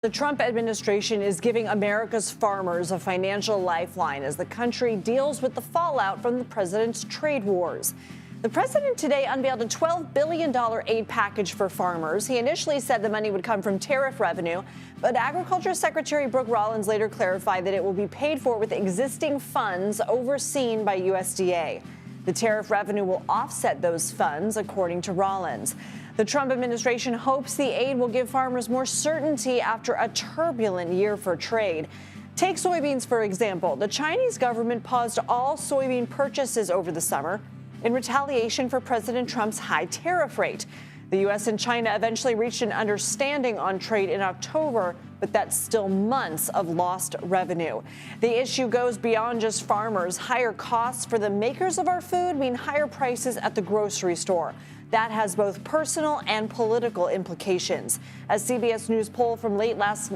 The Trump administration is giving America's farmers a financial lifeline as the country deals with the fallout from the president's trade wars. The president today unveiled a $12 billion aid package for farmers. He initially said the money would come from tariff revenue, but Agriculture Secretary Brooke Rollins later clarified that it will be paid for with existing funds overseen by USDA. The tariff revenue will offset those funds, according to Rollins. The Trump administration hopes the aid will give farmers more certainty after a turbulent year for trade. Take soybeans, for example. The Chinese government paused all soybean purchases over the summer in retaliation for President Trump's high tariff rate. The U.S. and China eventually reached an understanding on trade in October, but that's still months of lost revenue. The issue goes beyond just farmers. Higher costs for the makers of our food mean higher prices at the grocery store. That has both personal and political implications. A CBS News poll from late last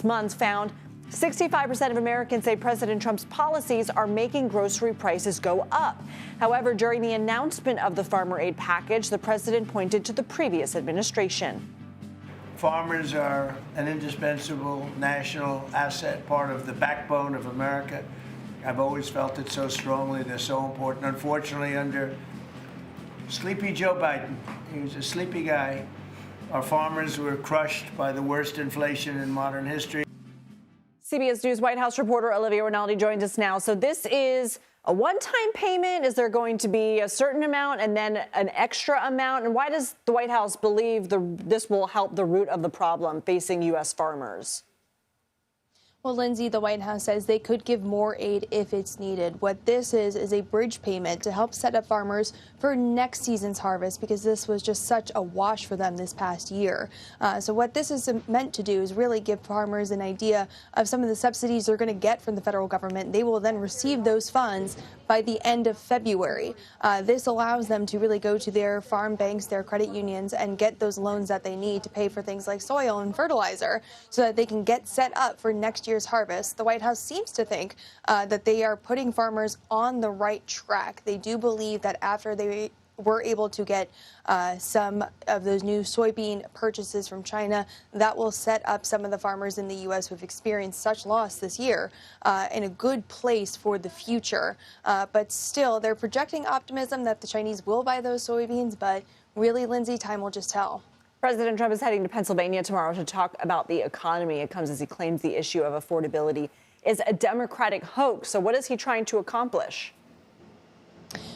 month found 65% of Americans say President Trump's policies are making grocery prices go up. However, during the announcement of the farmer aid package, the president pointed to the previous administration. Farmers are an indispensable national asset, part of the backbone of America. I've always felt it so strongly. They're so important. Unfortunately, under sleepy Joe Biden, he was a sleepy guy. Our farmers were crushed by the worst inflation in modern history. CBS News White House reporter Olivia Rinaldi joins us now. So this is a one-time payment. Is there going to be a certain amount and then an extra amount? And why does the White House believe this will help the root of the problem facing U.S. farmers? Well, Lindsay, the White House says they could give more aid if it's needed. What this is a bridge payment to help set up farmers for next season's harvest, because this was just such a wash for them this past year. So what this is meant to do is really give farmers an idea of some of the subsidies they're going to get from the federal government. They will then receive those funds by the end of February. This allows them to really go to their farm banks, their credit unions, and get those loans that they need to pay for things like soil and fertilizer so that they can get set up for next year's harvest. The White House seems to think that they are putting farmers on the right track. They do believe that after they were able to get some of those new soybean purchases from China, that will set up some of the farmers in the U.S. who have experienced such loss this year in a good place for the future. But still, they're projecting optimism that the Chinese will buy those soybeans. But really, Lindsay, time will just tell. President Trump is heading to Pennsylvania tomorrow to talk about the economy. It comes as he claims the issue of affordability is a Democratic hoax. So what is he trying to accomplish?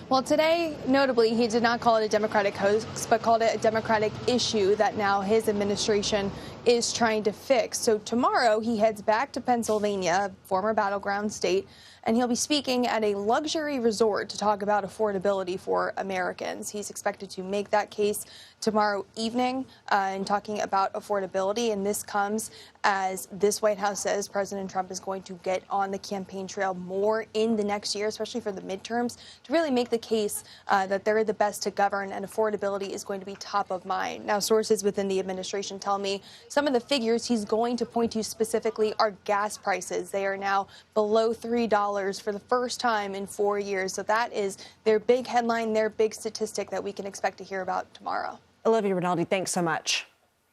Well, today, notably, he did not call it a Democratic hoax, but called it a Democratic issue that now his administration is trying to fix. So tomorrow, he heads back to Pennsylvania, a former battleground state, and he'll be speaking at a luxury resort to talk about affordability for Americans. He's expected to make that case tomorrow evening in talking about affordability. And this comes as this White House says President Trump is going to get on the campaign trail more in the next year, especially for the midterms, to really make the case that they're the best to govern and affordability is going to be top of mind. Now, sources within the administration tell me some of the figures he's going to point to specifically are gas prices. They are now below $3 for the first time in 4 years. So that is their big headline, their big statistic that we can expect to hear about tomorrow. Olivia Rinaldi, thanks so much.